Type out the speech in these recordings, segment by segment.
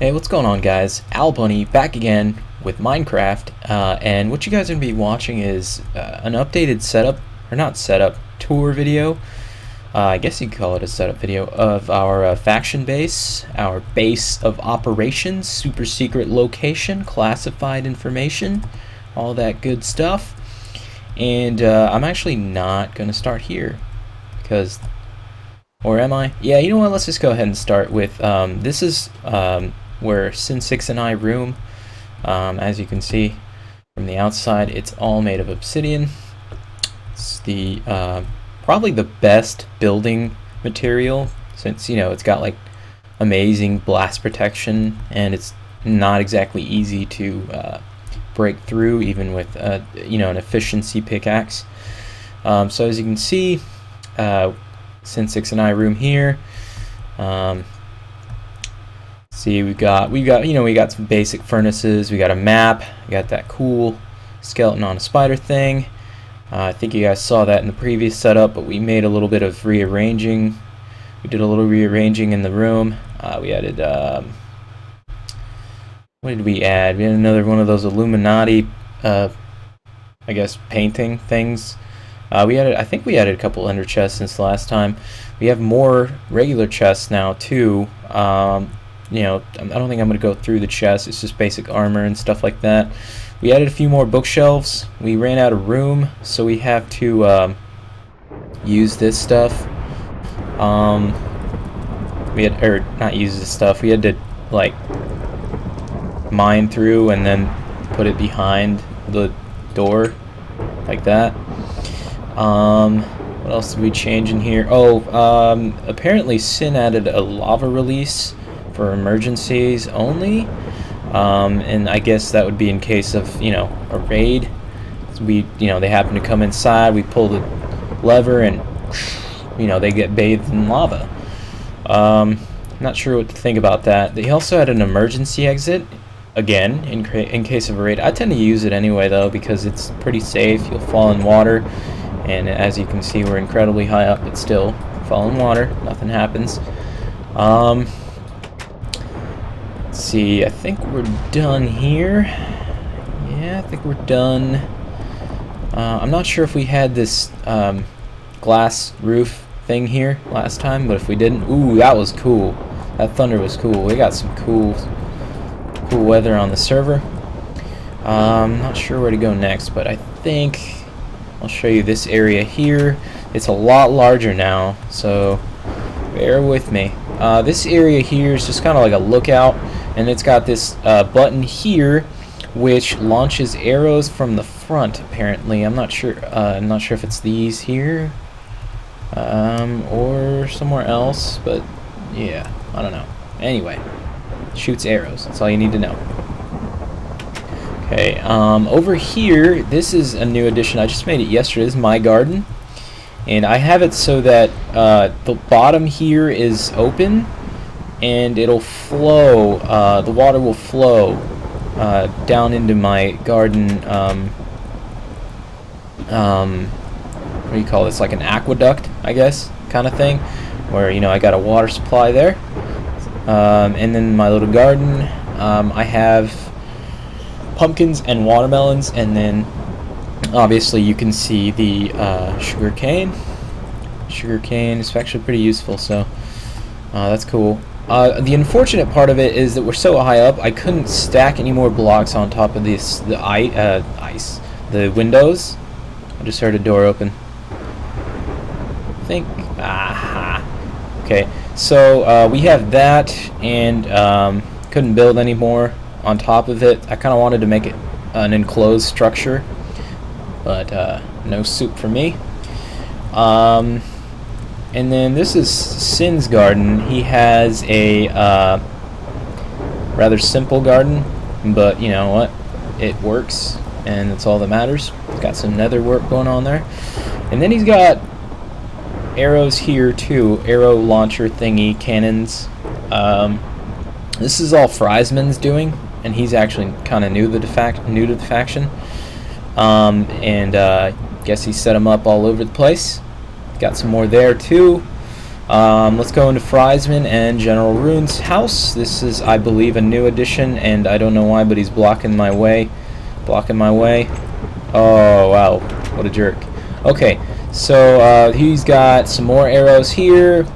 Hey, what's going on, guys? Al Bunny back again with Minecraft, and what you guys are going to be watching is an updated setup, or not setup, tour video. I guess you could call it a setup video of our faction base, our base of operations, super secret location, classified information, all that good stuff. And I'm actually not going to start here because, or am I? Yeah, you know what? Let's just go ahead and start with this is where Sin 6 and I room. As you can see from the outside, it's all made of obsidian. It's the probably the best building material, since it's got like amazing blast protection, and it's not exactly easy to break through, even with an efficiency pickaxe. So as you can see, Sin 6 and I room here. See, we got some basic furnaces. We got a map. We got that cool skeleton on a spider thing. I think you guys saw that in the previous setup, but we made a little bit of rearranging. We did a little rearranging in the room. We added what did we add? We had another one of those Illuminati, I guess, painting things. I think we added a couple ender chests since the last time. We have more regular chests now too. I don't think I'm going to go through the chest. It's just basic armor and stuff like that. We added a few more bookshelves. We ran out of room, so we have to use this stuff. We had to like mine through and then put it behind the door, like that. What else did we change in here? Apparently Sin added a lava release for emergencies only, and I guess that would be in case of a raid. They happen to come inside, we pull the lever, and they get bathed in lava. Not sure what to think about that. They also had an emergency exit, again, in case of a raid. I tend to use it anyway though, because it's pretty safe. You'll fall in water, and as you can see, we're incredibly high up, but still fall in water, nothing happens. Let's see, I think we're done here. Yeah, I think we're done. I'm not sure if we had this glass roof thing here last time, but if we didn't, ooh, that was cool. That thunder was cool. We got some cool weather on the server. I'm not sure where to go next, but I think I'll show you this area here. It's a lot larger now, so bear with me. This area here is just kind of like a lookout, and it's got this button here which launches arrows from the front, apparently. I'm not sure if it's these here or somewhere else, but yeah, I don't know. Anyway, shoots arrows. That's all you need to know. Okay, over here, this is a new addition. I just made it yesterday. This is my garden, and I have it so that the bottom here is open, and it'll flow. The water will flow down into my garden. What do you call this? Like an aqueduct, I guess, kind of thing, where I got a water supply there. And then my little garden, I have pumpkins and watermelons, and then obviously you can see the sugar cane. Sugar cane is actually pretty useful, so that's cool. The unfortunate part of it is that we're so high up, I couldn't stack any more blocks on top of the windows. I just heard a door open. I think, okay, so we have that, and couldn't build any more on top of it. I kind of wanted to make it an enclosed structure, but no soup for me. And then this is Sin's garden. He has a rather simple garden, but you know what? It works, and that's all that matters. He's got some nether work going on there. And then he's got arrows here too, arrow launcher thingy, cannons. This is all Friesman's doing, and he's actually kind of new to the faction. Guess he set them up all over the place. Got some more there too. Let's go into Friesman and General Rune's house. This is, I believe, a new addition, and I don't know why, but he's blocking my way. Oh, wow. What a jerk. Okay, so he's got some more arrows here.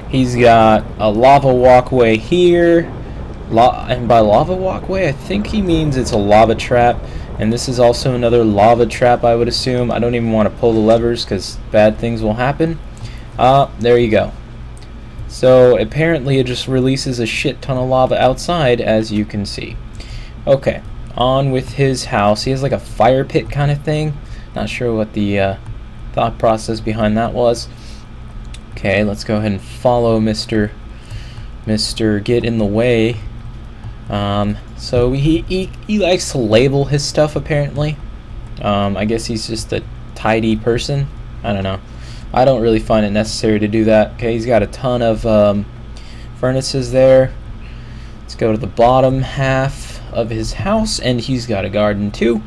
He's got a lava walkway here. And by lava walkway, I think he means it's a lava trap. And this is also another lava trap, I would assume. I don't even want to pull the levers because bad things will happen. There you go. So apparently it just releases a shit ton of lava outside, as you can see. Okay, on with his house. He has like a fire pit kind of thing. Not sure what the thought process behind that was. Okay, let's go ahead and follow Mr. Get in the Way. So he likes to label his stuff, apparently. I guess he's just a tidy person. I don't know. I don't really find it necessary to do that. Okay, he's got a ton of furnaces there. Let's go to the bottom half of his house, and he's got a garden too.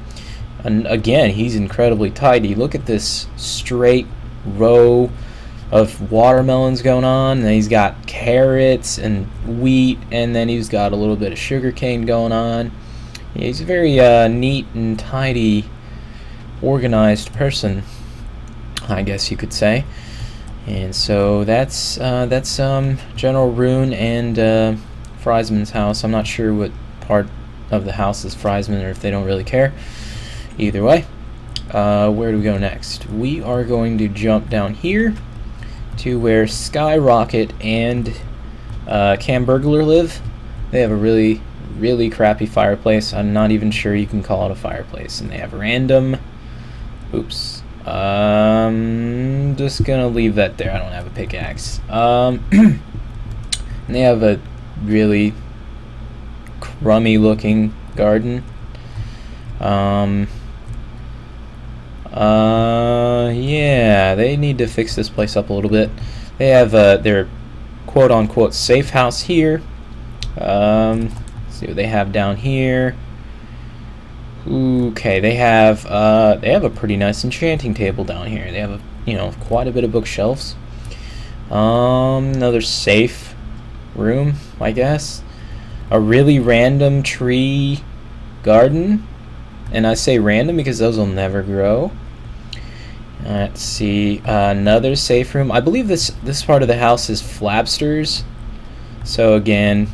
And again, he's incredibly tidy. Look at this straight row of watermelons going on, and he's got carrots and wheat, and then he's got a little bit of sugarcane going on. Yeah, he's a very neat and tidy, organized person, I guess you could say. And so that's General Rune and Friesman's house. I'm not sure what part of the house is Friesman, or if they don't really care. Either way, where do we go next? We are going to jump down here to where Skyrocket and Camburglar live. They have a really crappy fireplace. I'm not even sure you can call it a fireplace. And they have random... Oops. Just gonna leave that there. I don't have a pickaxe. And they have a really crummy looking garden. Yeah, they need to fix this place up a little bit. They have their quote-unquote safe house here. Let's see what they have down here. Okay, they have a pretty nice enchanting table down here. They have quite a bit of bookshelves. Another safe room, I guess. A really random tree garden. And I say random because those will never grow. Let's see, another safe room. I believe this part of the house is Flabsters. So again,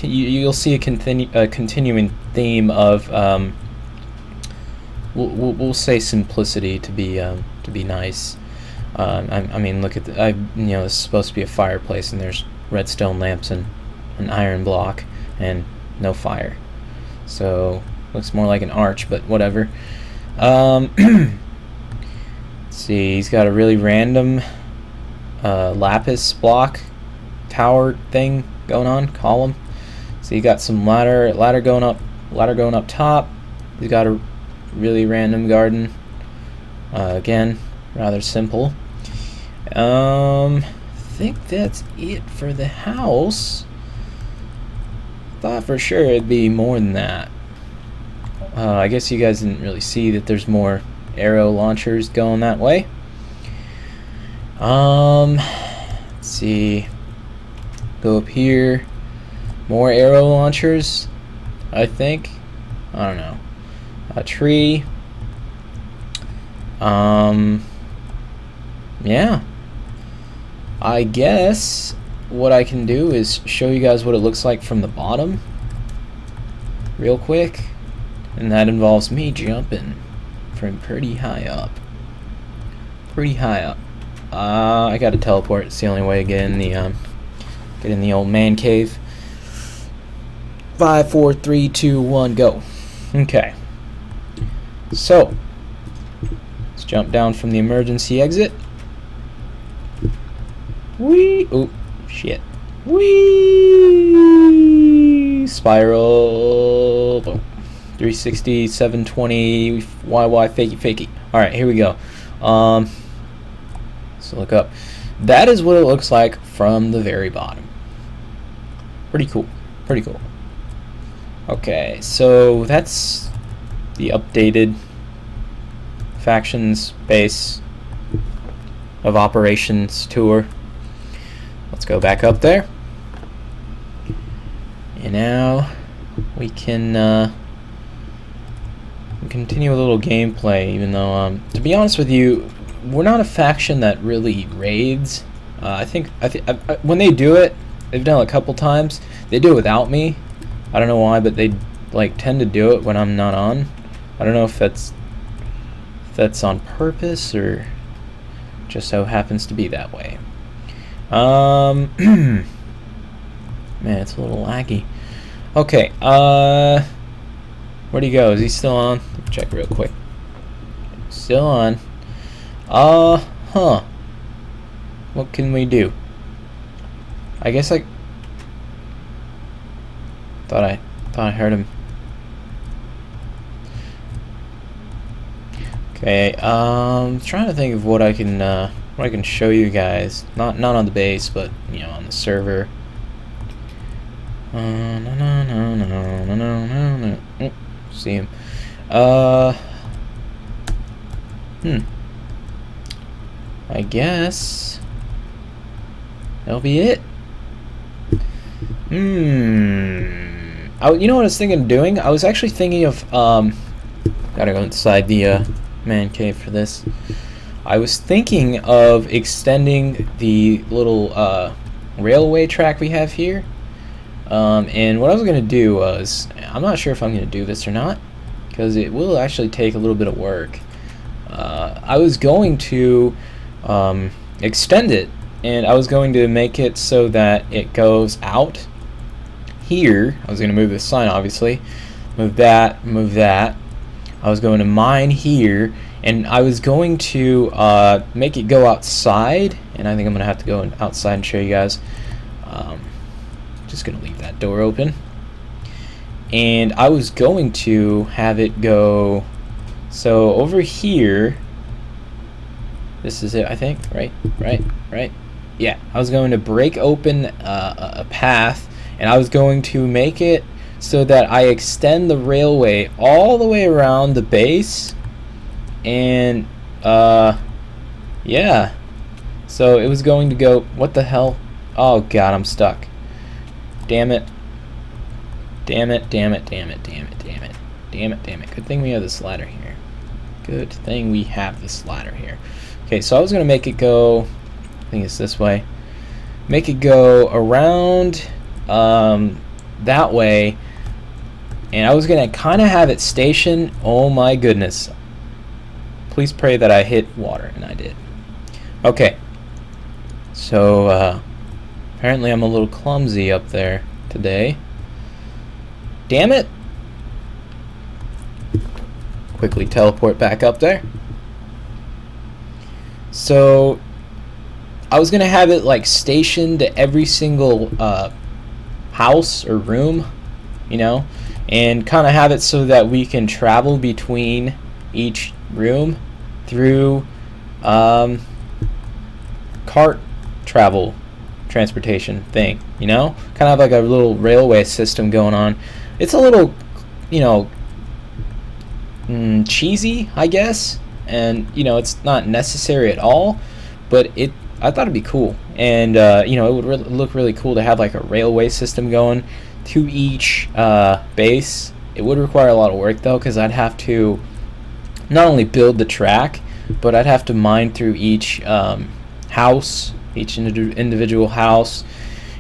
you'll see a continuing theme of we'll say simplicity to be nice. I mean, look at this is supposed to be a fireplace, and there's redstone lamps and an iron block and no fire. So looks more like an arch, but whatever. Let's see, he's got a really random lapis block tower thing going on, column. So you got some ladder going up top. He's got a really random garden. Again, rather simple. I think that's it for the house. Thought for sure it'd be more than that. I guess you guys didn't really see that there's more arrow launchers going that way. Let's see. Go up here. More arrow launchers, I think. I don't know. A tree. Yeah. I guess what I can do is show you guys what it looks like from the bottom real quick. And that involves me jumping from pretty high up. I gotta teleport. It's the only way to get in the old man cave. 5, 4, 3, 2, 1, go. Okay. So let's jump down from the emergency exit. Whee! Oh, shit. Whee! Spiral. Boom. 360, 720, YY, fakey. Alright, here we go. So look up. That is what it looks like from the very bottom. Pretty cool. Okay, so that's the updated factions base of operations tour. let's go back up there. And now we can continue a little gameplay, even though, to be honest with you, we're not a faction that really raids. I think when they do it, they've done it a couple times. They do it without me. I don't know why, but they like tend to do it when I'm not on. I don't know if that's on purpose or just so happens to be that way. Man, it's a little laggy. Okay, where'd he go? Is he still on? Check real quick. Still on. Huh. What can we do? I guess I thought I heard him. Okay, trying to think of what I can show you guys. Not on the base, but you know, on the server. No. See him. I guess that'll be it. You know what I was thinking of doing? I was actually thinking of gotta go inside the man cave for this. I was thinking of extending the little railway track we have here. And what I was going to do was, I'm not sure if I'm going to do this or not, because it will actually take a little bit of work. I was going to extend it, and I was going to make it so that it goes out here. I was going to move this sign, obviously. Move that. I was going to mine here, and I was going to make it go outside, and I think I'm going to have to go outside and show you guys. Just gonna leave that door open, and I was going to have it go so over here. This is it, I think. Right. Yeah, I was going to break open a path, and I was going to make it so that I extend the railway all the way around the base, and yeah. So it was going to go. What the hell? Oh God, I'm stuck. Damn it. Good thing we have this ladder here. Okay, so I was going to make it go, I think it's this way. Make it go around that way. And I was going to kind of have it stationed. Oh my goodness. Please pray that I hit water, and I did. Okay. So, apparently I'm a little clumsy up there today. Damn it! Quickly teleport back up there. So I was gonna have it like stationed to every single house or room, you know, and kind of have it so that we can travel between each room through cart transportation thing, you know, kind of like a little railway system going on. It's a little, you know, cheesy, I guess, and you know, it's not necessary at all, but I thought it'd be cool, and you know, it would look really cool to have like a railway system going to each base. It would require a lot of work though, because I'd have to not only build the track, but I'd have to mine through each house, each individual house,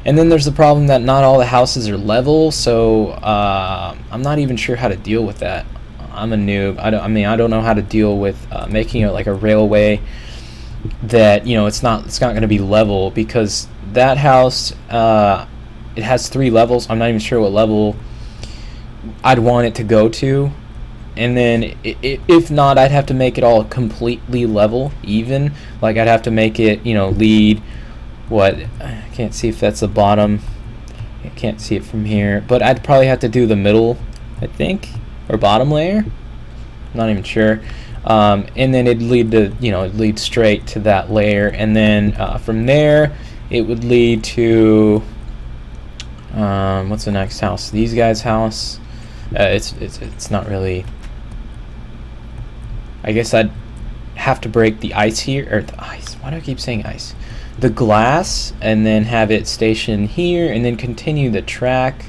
and then there's the problem that not all the houses are level, so I'm not even sure how to deal with that. I'm a noob. I don't know how to deal with making it like a railway that, you know, it's not going to be level, because that house it has 3 levels. I'm not even sure what level I'd want it to go to, and then if not, I'd have to make it all completely level, even. Like I'd have to make it, you know, lead what, I can't see if that's the bottom, I can't see it from here, but I'd probably have to do the middle, I think, or bottom layer, I'm not even sure, and then it'd lead to, you know, it'd lead straight to that layer, and then from there it would lead to what's the next house? These guys' house. It's not really, I guess I'd have to break the ice here, or the ice, why do I keep saying ice? the glass and then have it station here and then continue the track.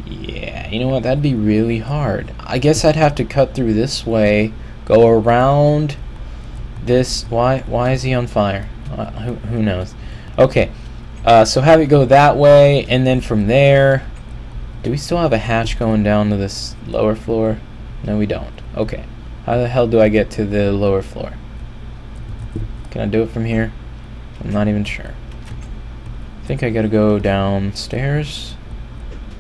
Yeah, you know what, that'd be really hard. I guess I'd have to cut through this way, go around this. Why is he on fire? Who knows? Okay, so have it go that way, and then from there, do we still have a hatch going down to this lower floor? No, we don't. Okay, how the hell do I get to the lower floor? Can I do it from here? I'm not even sure. I think I gotta go downstairs.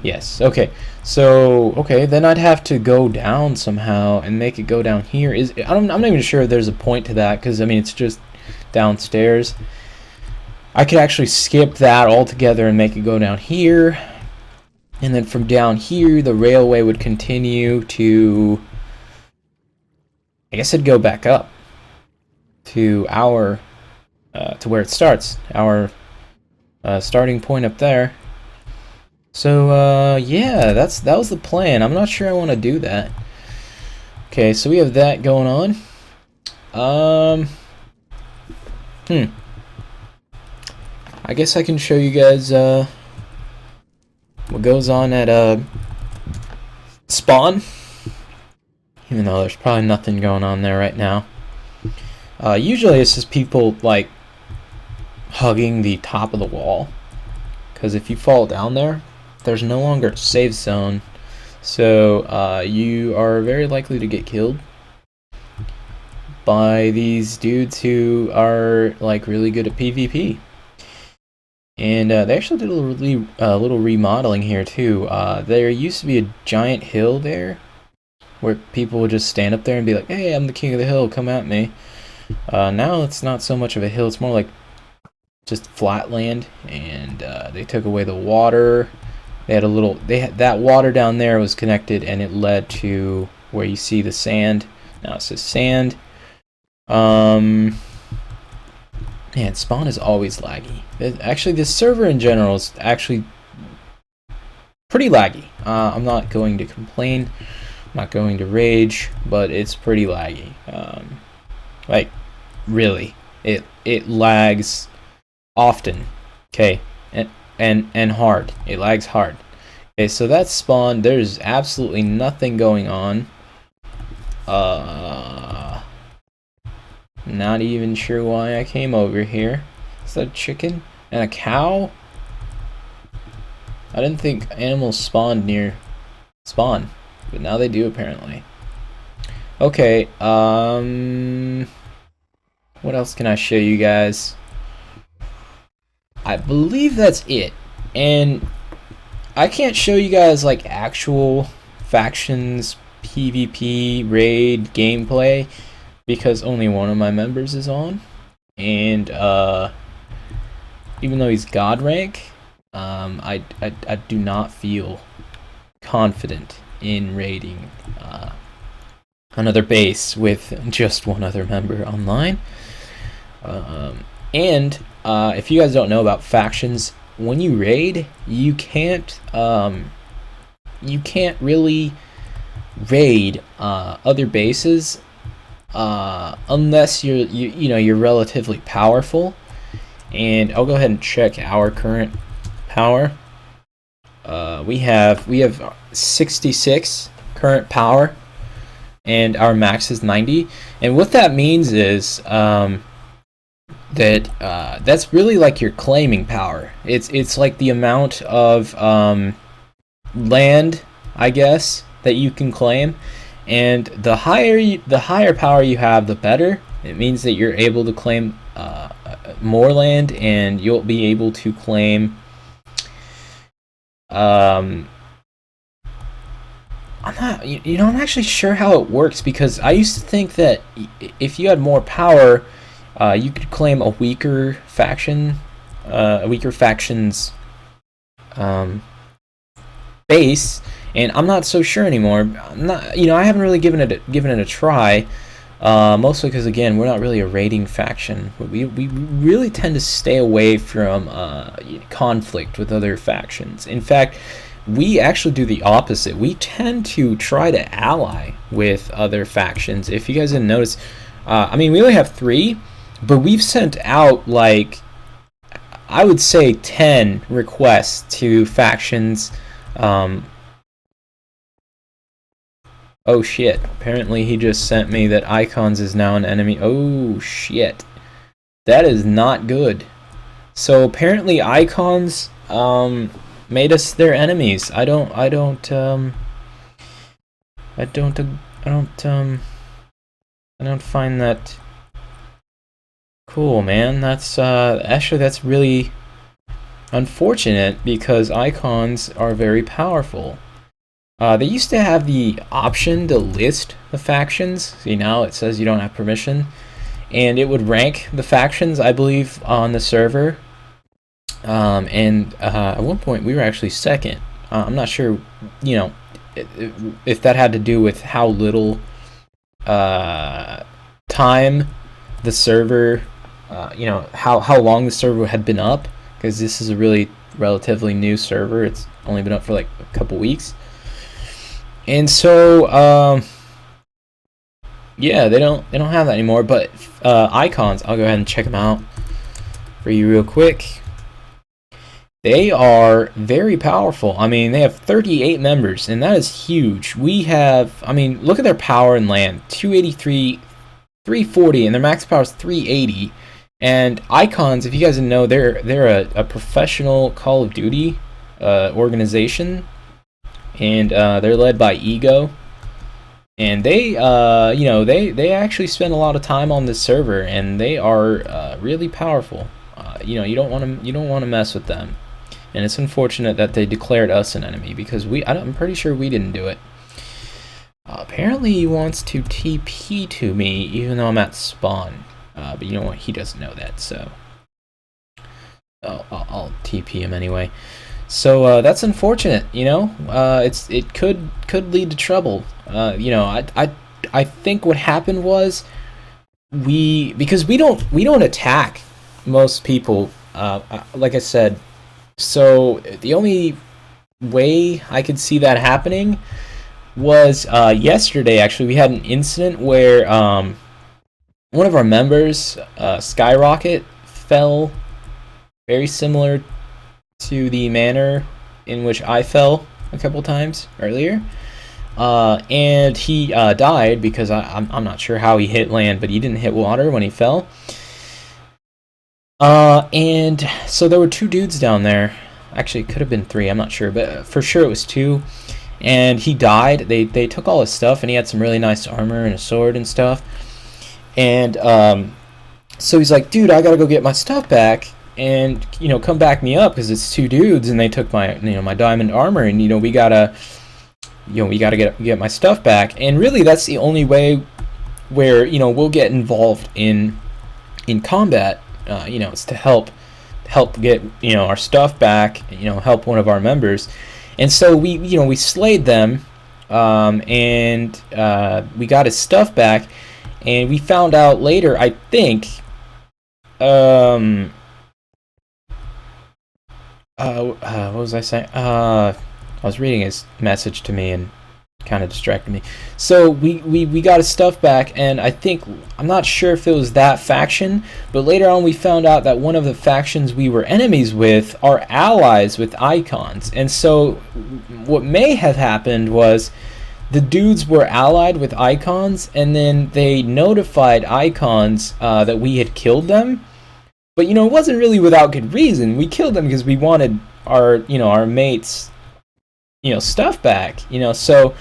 Yes, okay. So, okay, then I'd have to go down somehow and make it go down here. I'm not even sure if there's a point to that, because, I mean, it's just downstairs. I could actually skip that altogether and make it go down here. And then from down here, the railway would continue to... I guess it'd go back up to our... to where it starts. Our starting point up there. So, yeah, that was the plan. I'm not sure I want to do that. Okay, so we have that going on. I guess I can show you guys, what goes on at, spawn. Even though there's probably nothing going on there right now. Usually it's just people, like, hugging the top of the wall. Because if you fall down there, there's no longer a safe zone, so you are very likely to get killed by these dudes who are like really good at PvP. And they actually did a little remodeling here too. There used to be a giant hill there where people would just stand up there and be like, "Hey, I'm the king of the hill, come at me." Now it's not so much of a hill; it's more like just flat land, and they took away the water. They had that water down there was connected, and it led to where you see the sand. Now it says sand. Man, spawn is always laggy. Actually, this server in general is actually pretty laggy. I'm not going to complain. I'm not going to rage, but it's pretty laggy. Like, really, it lags often. Okay, and hard. It lags hard. Okay, so that's spawn. There's absolutely nothing going on. Not even sure why I came over here. Is that a chicken and a cow? I didn't think animals spawned near spawn, but now they do apparently. Okay, what else can I show you guys? I believe that's it. And I can't show you guys like actual factions, PvP, raid, gameplay because only one of my members is on. And even though he's God rank, I do not feel confident in raiding another base with just one other member online. And if you guys don't know about factions, when you raid, you can't really raid other bases unless you're relatively powerful. And I'll go ahead and check our current power. We have 66 current power, and our max is 90. And what that means is that's really like your claiming power. It's like the amount of land, I guess, that you can claim, and the higher power you have, the better. It means that you're able to claim more land, and you'll be able to claim. I'm not actually sure how it works, because I used to think that if you had more power, you could claim a weaker faction's base, and I'm not so sure anymore. I haven't really given it a try, mostly because, again, we're not really a raiding faction. We really tend to stay away from conflict with other factions. In fact, we actually do the opposite. We tend to try to ally with other factions. If you guys didn't notice, we only have 3. But we've sent out like I would say 10 requests to factions. Oh shit, apparently he just sent me that Icons is now an enemy. Oh shit, that is not good. So apparently Icons made us their enemies. I don't find that cool, man. That's actually, that's really unfortunate because Icons are very powerful. They used to have the option to list the factions. See, now it says you don't have permission, and it would rank the factions, I believe, on the server. At one point we were actually second. I'm not sure, you know, if that had to do with how little time the server, you know, how long the server had been up, because this is a really relatively new server. It's only been up for like a couple weeks. And so, yeah, they don't have that anymore. But Icons, I'll go ahead and check them out for you real quick. They are very powerful. I mean, they have 38 members, and that is huge. We have, I mean, look at their power and land: 283, 340, and their max power is 380. And Icons, if you guys didn't know, they're a professional Call of Duty organization. And they're led by Ego, and they, you know, they actually spend a lot of time on this server, and they are really powerful. You know, you don't want to mess with them, and it's unfortunate that they declared us an enemy because I'm pretty sure we didn't do it. Apparently, he wants to TP to me even though I'm at spawn, but you know what? He doesn't know that, so I'll TP him anyway. So that's unfortunate, you know. It could lead to trouble. You know, I think what happened was because we don't attack most people. Like I said, so the only way I could see that happening was yesterday. Actually, we had an incident where one of our members, Skyrocket, fell, very similar to the manner in which I fell a couple times earlier, and he died because I'm not sure how he hit land, but he didn't hit water when he fell. And so there were 2 dudes down there. Actually, it could have been 3. I'm not sure, but for sure it was 2. And he died. They took all his stuff, and he had some really nice armor and a sword and stuff. And so he's like, "Dude, I gotta go get my stuff back. And, you know, come back me up because it's 2 dudes and they took my, you know, my diamond armor, and, you know, we gotta get my stuff back." And really, that's the only way where, you know, we'll get involved in combat. You know, it's to help get, you know, our stuff back. You know, help one of our members. And so we slayed them, and we got his stuff back, and we found out later, I think, what was I saying? I was reading his message to me and kind of distracted me. So we got his stuff back, and I think, I'm not sure if it was that faction, but later on we found out that one of the factions we were enemies with are allies with Icons. And so what may have happened was the dudes were allied with Icons, and then they notified Icons that we had killed them. But, you know, it wasn't really without good reason. We killed them because we wanted our, you know, our mates, you know, stuff back. You know, so,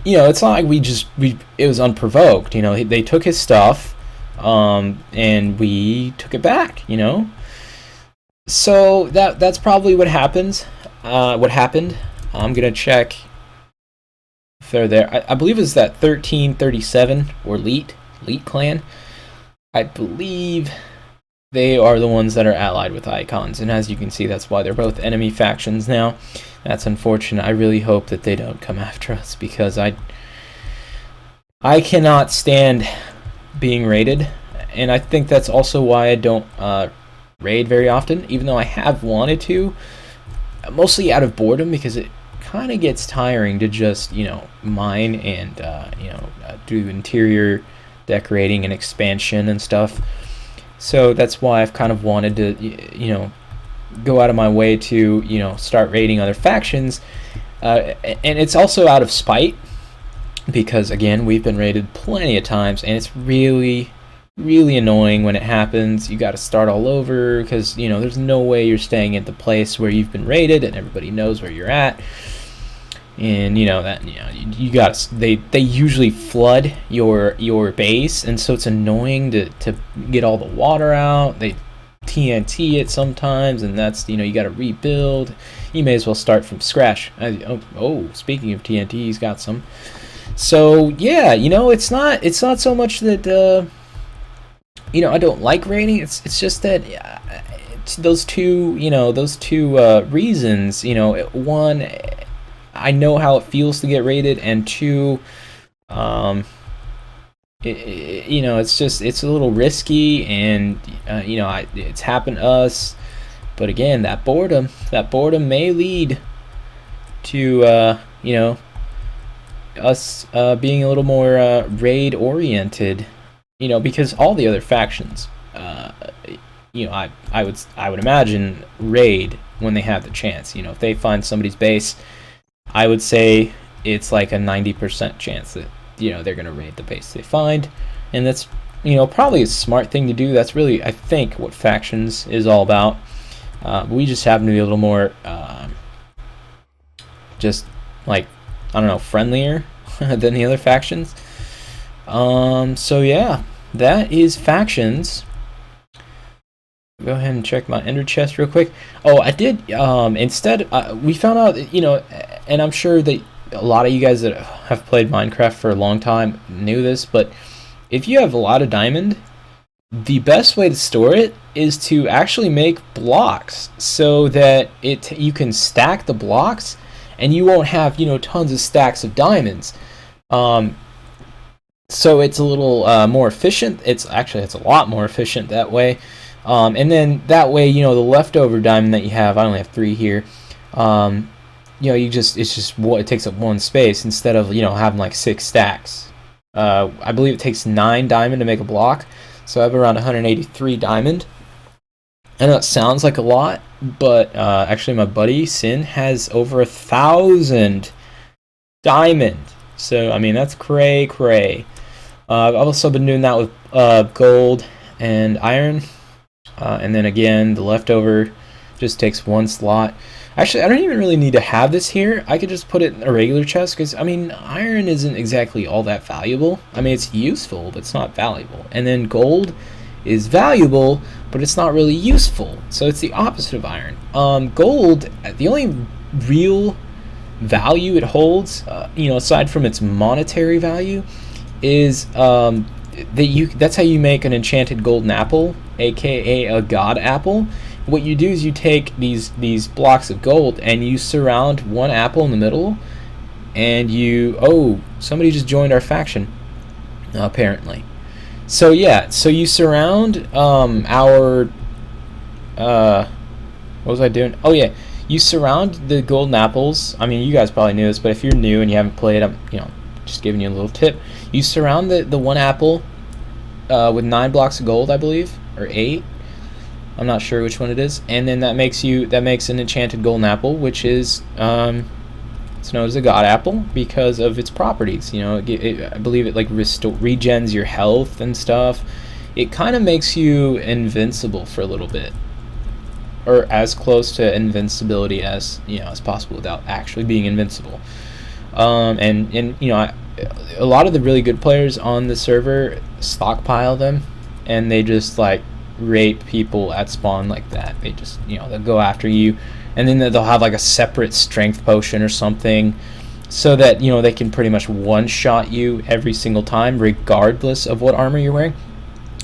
you know, it's not like it was unprovoked. You know, they took his stuff, and we took it back. You know, so that's probably what happens. What happened? I'm gonna check if they're there. I believe it's that 1337 or Leet clan. I believe they are the ones that are allied with Icons, and as you can see, that's why they're both enemy factions now. That's unfortunate. I really hope that they don't come after us, because I cannot stand being raided, and I think that's also why I don't raid very often, even though I have wanted to, mostly out of boredom, because it kind of gets tiring to just, you know, mine and you know, do interior decorating and expansion and stuff. So that's why I've kind of wanted to, go out of my way to, start raiding other factions. And it's also out of spite, because again, we've been raided plenty of times, and it's really, really annoying when it happens. You got to start all over, because there's no way you're staying at the place where you've been raided and everybody knows where you're at. And you got they usually flood your base, and so it's annoying to get all the water out. They TNT it sometimes, and that's you got to rebuild. You may as well start from scratch. Speaking of TNT, he's got some. So yeah, it's not so much that I don't like raiding. It's just that those two reasons. One, I know how it feels to get raided, and two, it's a little risky, and it's happened to us. But again, that boredom may lead to us being a little more raid oriented, because all the other factions, I would imagine raid when they have the chance. If they find somebody's base, I would say it's like a 90% chance that they're gonna raid the base they find, and that's probably a smart thing to do. That's really, I think, what factions is all about. We just happen to be a little more just like, I don't know, friendlier than the other factions. So yeah, that is factions. Go ahead and check my ender chest real quick. Oh, I did instead we found out that, and I'm sure that a lot of you guys that have played Minecraft for a long time knew this, but if you have a lot of diamond, the best way to store it is to actually make blocks, so that you can stack the blocks and you won't have tons of stacks of diamonds. So it's a little more efficient. It's a lot more efficient that way. And then that way, the leftover diamond that you have, I only have 3 here. It takes up 1 space instead of having like 6 stacks. I believe it takes 9 diamond to make a block, so I have around 183 diamond. I know it sounds like a lot, but actually my buddy Sin has over 1,000 diamond. So I mean, that's cray. I've also been doing that with gold and iron, and then again the leftover just takes 1 slot. Actually, I don't even really need to have this here. I could just put it in a regular chest, because I mean, iron isn't exactly all that valuable. I mean, it's useful, but it's not valuable. And then gold is valuable, but it's not really useful. So it's the opposite of iron. Gold, the only real value it holds, aside from its monetary value, is that's how you make an enchanted golden apple, aka a god apple. What you do is you take these blocks of gold and you surround 1 apple in the middle, and somebody just joined our faction, apparently. So yeah, so you surround our what was I doing? Oh yeah, you surround the golden apples. I mean, you guys probably knew this, but if you're new and you haven't played, I'm just giving you a little tip. You surround the 1 apple with 9 blocks of gold, I believe, or 8. I'm not sure which one it is, and then that makes an enchanted golden apple, which is it's known as a god apple because of its properties. I believe it like regens your health and stuff. It kind of makes you invincible for a little bit, or as close to invincibility as as possible without actually being invincible. And a lot of the really good players on the server stockpile them, and they just like rape people at spawn like that. They just they'll go after you, and then they'll have like a separate strength potion or something, so that they can pretty much one-shot you every single time, regardless of what armor you're wearing.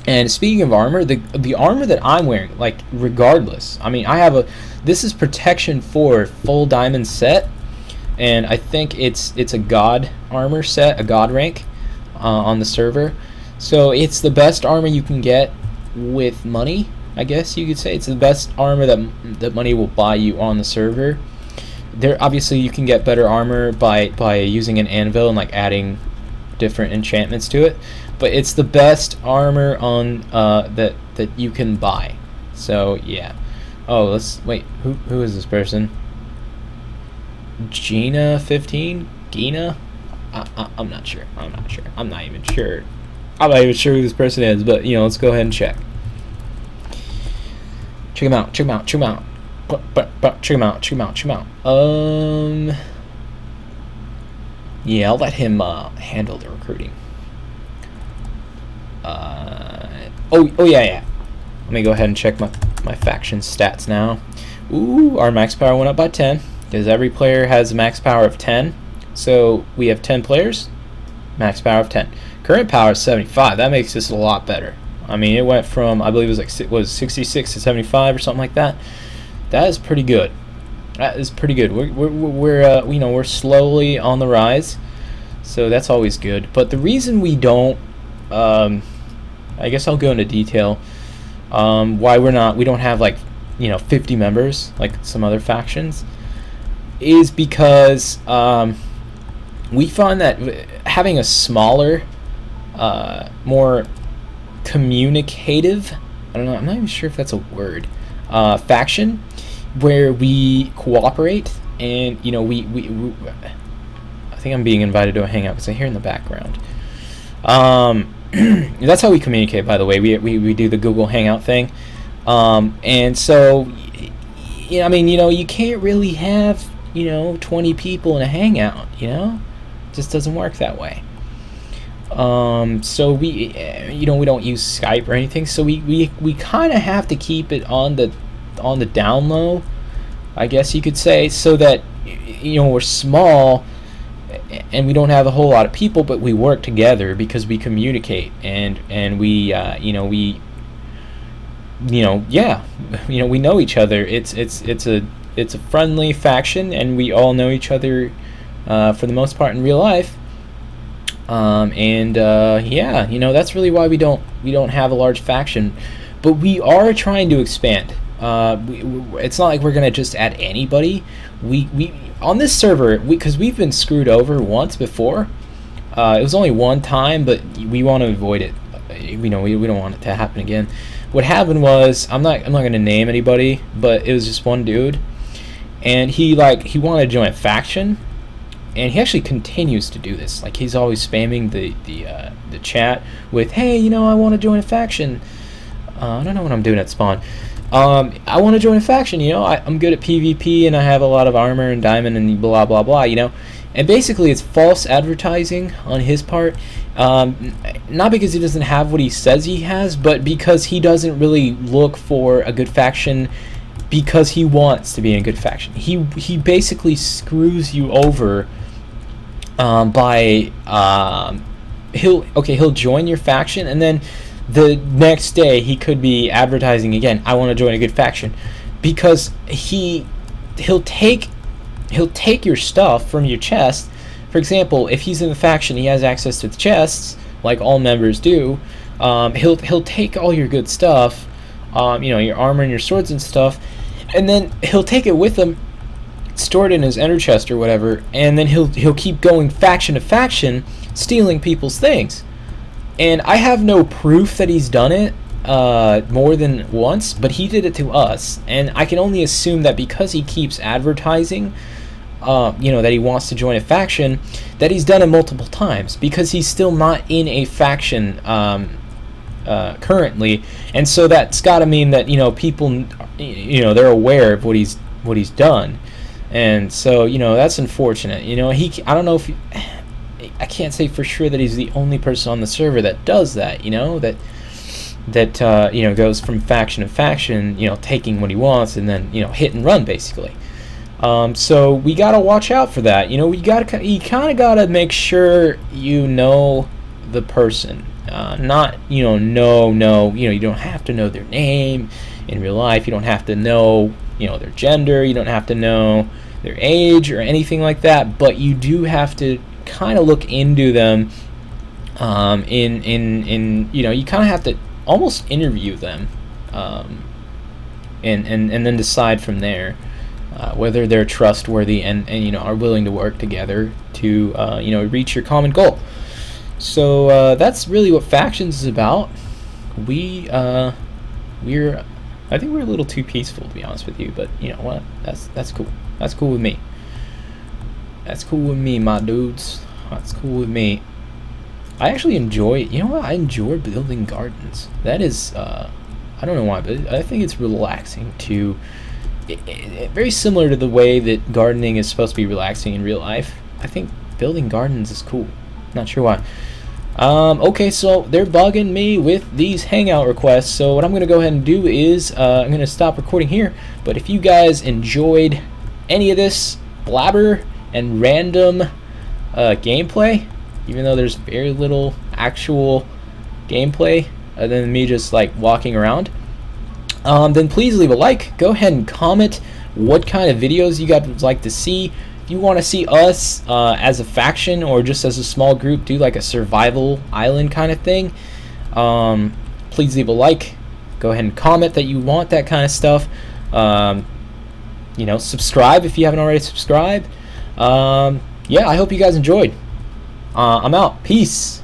And speaking of armor, the armor that I'm wearing, like regardless, I mean, this is protection 4 full diamond set, and I think it's a god armor set, a god rank on the server. So it's the best armor you can get with money, I guess you could say. It's the best armor that money will buy you on the server. There obviously you can get better armor by using an anvil and like adding different enchantments to it, but it's the best armor on that that you can buy. So yeah. Oh, let's wait. Who is this person? Gina 15? Gina? I'm not sure. I'm not sure. I'm not even sure. I'm not even sure who this person is, but you know, let's go ahead and check. Check him out. Check him out. Check him out. Check him out. Check him out. Check him out. Yeah, I'll let him handle the recruiting. Oh yeah. Let me go ahead and check my faction stats now. Ooh, our max power went up by 10 because every player has a max power of 10. So we have 10 players, max power of 10. Current power is 75. That makes this a lot better. I mean, it went from, I believe it was 66 to 75 or something like that. That is pretty good. That is pretty good. We're you know, we're slowly on the rise, so that's always good. But the reason we don't, I guess I'll go into detail. Why we don't have like, you know, 50 members like some other factions, is because we find that having a smaller, more communicative, I don't know, I'm not even sure if that's a word, faction where we cooperate, and you know, we I think I'm being invited to a hangout because I hear in the background. That's how we communicate, by the way. We do the Google Hangout thing, and so, I mean, you know, you can't really have, you know, 20 people in a hangout, you know, it just doesn't work that way. So we, you know, we don't use Skype or anything, so we kind of have to keep it on the down low, I guess you could say, so that, you know, we're small and we don't have a whole lot of people, but we work together because we communicate, and we you know, we, you know, yeah, you know, we know each other. It's a friendly faction, and we all know each other for the most part in real life. Yeah, you know, that's really why we don't have a large faction, but we are trying to expand. It's not like we're gonna just add anybody. We on this server, because we've been screwed over once before. It was only one time, but we want to avoid it. You know, we don't want it to happen again. What happened was, I'm not gonna name anybody, but it was just one dude, and he wanted to join a faction, and he actually continues to do this. Like, he's always spamming the chat with, hey, you know, I want to join a faction. I don't know what I'm doing at spawn. I want to join a faction, you know, I'm good at PvP, and I have a lot of armor and diamond and blah blah blah, you know. And basically it's false advertising on his part, not because he doesn't have what he says he has, but because he doesn't really look for a good faction because he wants to be in a good faction. He basically screws you over by he'll join your faction, and then the next day he could be advertising again, I want to join a good faction, because he'll take your stuff from your chest. For example, if he's in the faction, he has access to the chests like all members do. He'll take all your good stuff, you know, your armor and your swords and stuff, and then he'll take it with him, store it in his ender chest or whatever, and then he'll keep going faction to faction, stealing people's things. And I have no proof that he's done it more than once, but he did it to us, and I can only assume that because he keeps advertising, you know, that he wants to join a faction, that he's done it multiple times, because he's still not in a faction currently, and so that's got to mean that, you know, people, you know, they're aware of what he's done, and so, you know, that's unfortunate. You know, I don't know if I can't say for sure that he's the only person on the server that does that, you know, that you know, goes from faction to faction, you know, taking what he wants and then, you know, hit and run basically. So we gotta watch out for that. You know, you kind of gotta make sure you know the person, not, you know, you don't have to know their name in real life. You don't have to know, you know, their gender. You don't have to know their age or anything like that. But you do have to kind of look into them. In you know, you kind of have to almost interview them, and then decide from there whether they're trustworthy and you know, are willing to work together to you know, reach your common goal. So that's really what factions is about. We I think we're a little too peaceful, to be honest with you. But you know what? That's cool. That's cool with me. That's cool with me, my dudes. That's cool with me. I actually enjoy, you know what? I enjoy building gardens. That is, I don't know why, but I think it's relaxing to, very similar to the way that gardening is supposed to be relaxing in real life. I think building gardens is cool. Not sure why. Okay, so they're bugging me with these hangout requests, so what I'm going to go ahead and do is, I'm going to stop recording here, but if you guys enjoyed any of this blabber and random gameplay, even though there's very little actual gameplay other than me just like walking around, then please leave a like. Go ahead and comment what kind of videos you guys would like to see. If you want to see us as a faction or just as a small group do like a survival island kind of thing, please leave a like. Go ahead and comment that you want that kind of stuff. You know, subscribe if you haven't already subscribed. Yeah, I hope you guys enjoyed. I'm out. Peace.